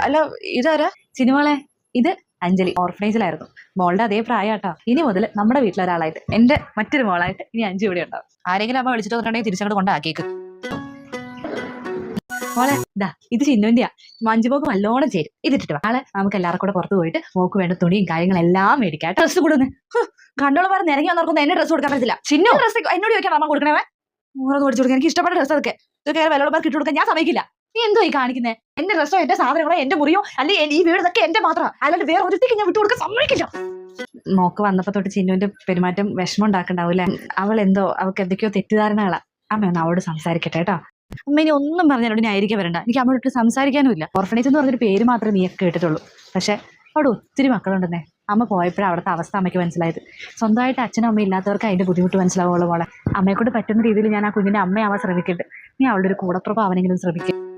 അല്ല ഇതാരാ? സിനിമകളെ ഇത് അഞ്ജലി ഓർഫനേജിലായിരുന്നു. മോളുടെ അതേ പ്രായമാട്ടോ. ഇനി മുതൽ നമ്മുടെ വീട്ടിലൊരാളായിട്ട് എന്റെ മറ്റൊരു മോളായിട്ട് ഇനി അഞ്ചു ഇവിടെ ഉണ്ടാവും. ആരെങ്കിലും അമ്മ വിളിച്ചിട്ട് വന്നിട്ടുണ്ടെങ്കിൽ തിരിച്ചങ്ങോട്ട് കൊണ്ടാക്കിയേക്ക്. മോളെ ഇതാ ഇത് ചിന്നുവിന്റെയാ. മഞ്ജുമോക്ക് നല്ലോണം ചേരും. ഇതിട്ടിട്ട് നാളെ നമുക്ക് എല്ലാവർക്കും കൂടെ പുറത്ത് പോയിട്ട് മോക്ക് വേണ്ട തുണിയും കാര്യങ്ങളെല്ലാം മേടിക്കാം. ഡ്രസ്സ് കൊടുന്ന് കണ്ടോളം പറഞ്ഞ് ഇറങ്ങി വന്നവർക്കൊന്നും എന്നെ ഡ്രസ്സ് കൊടുക്കാൻ പറ്റില്ല. ചിന്നു ഡ്രസ്സ് എന്നോട് ചോദിക്കാൻ അമ്മ കൊടുക്കണേ. മോളൊന്ന് മേടിച്ചു കൊടുക്കാൻ എനിക്ക് ഇഷ്ടപ്പെട്ട ഡ്രസ്സ് അതൊക്കെ. ഇതൊക്കെ വിലയുള്ളവർക്ക് ഇട്ട് കൊടുക്കാൻ ഞാൻ സമ്മതിക്കില്ല. നീ എന്തോ ഈ കാണിക്കുന്നേ? എന്റെ ഡ്രസ്സോ എന്റെ സാധനങ്ങളോ എന്റെ മുറിയോ അല്ലെ ഈ വീട് ഇതൊക്കെ എന്റെ മാത്രം, അല്ലാണ്ട് വേറെ ഒരുത്തേക്ക് ഞാൻ വിട്ടുകൊടുക്കാൻ സമ്മതിക്കില്ല. മോക്ക് വന്നപ്പോ തൊട്ട് ചിന്നുവിന്റെ പെരുമാറ്റം വിഷമം ഉണ്ടാക്കണ്ടാവൂല്ലേ? അവൾ എന്തോ അവൾക്ക് എന്തൊക്കെയോ തെറ്റിദ്ധാരണകളാ. അമ്മ ഒന്ന് അവളോട് സംസാരിക്കട്ടെ കേട്ടോ. അമ്മ ഇനി ഒന്നും പറഞ്ഞോട് ഞാൻ ആയിരിക്കും വരണ്ട. എനിക്ക് അമ്മയോട്ട് സംസാരിക്കാനും ഇല്ല. ഓർഫനേജ് എന്ന് പറഞ്ഞൊരു പേര് മാത്രമേ നീ കേട്ടിട്ടുള്ളൂ. പക്ഷെ അവിടെ ഒത്തിരി മക്കളുണ്ടെന്നേ. അമ്മ പോയപ്പോഴും അവിടുത്തെ അവസ്ഥ അമ്മയ്ക്ക് മനസ്സിലായത്. സ്വന്തമായിട്ട് അച്ഛനും അമ്മ ഇല്ലാത്തവർക്ക് അതിന്റെ ബുദ്ധിമുട്ട് മനസ്സിലാവുള്ളൂ മോളെ. അമ്മയെക്കൊണ്ട് പറ്റുന്ന രീതിയിൽ ഞാൻ ആ കുഞ്ഞിന്റെ അമ്മയാവാൻ ശ്രമിക്കുന്നുണ്ട്. നീ അവളുടെ ഒരു കൂടപ്പുറപ്പ് ആവനെങ്കിലും ശ്രമിക്കും.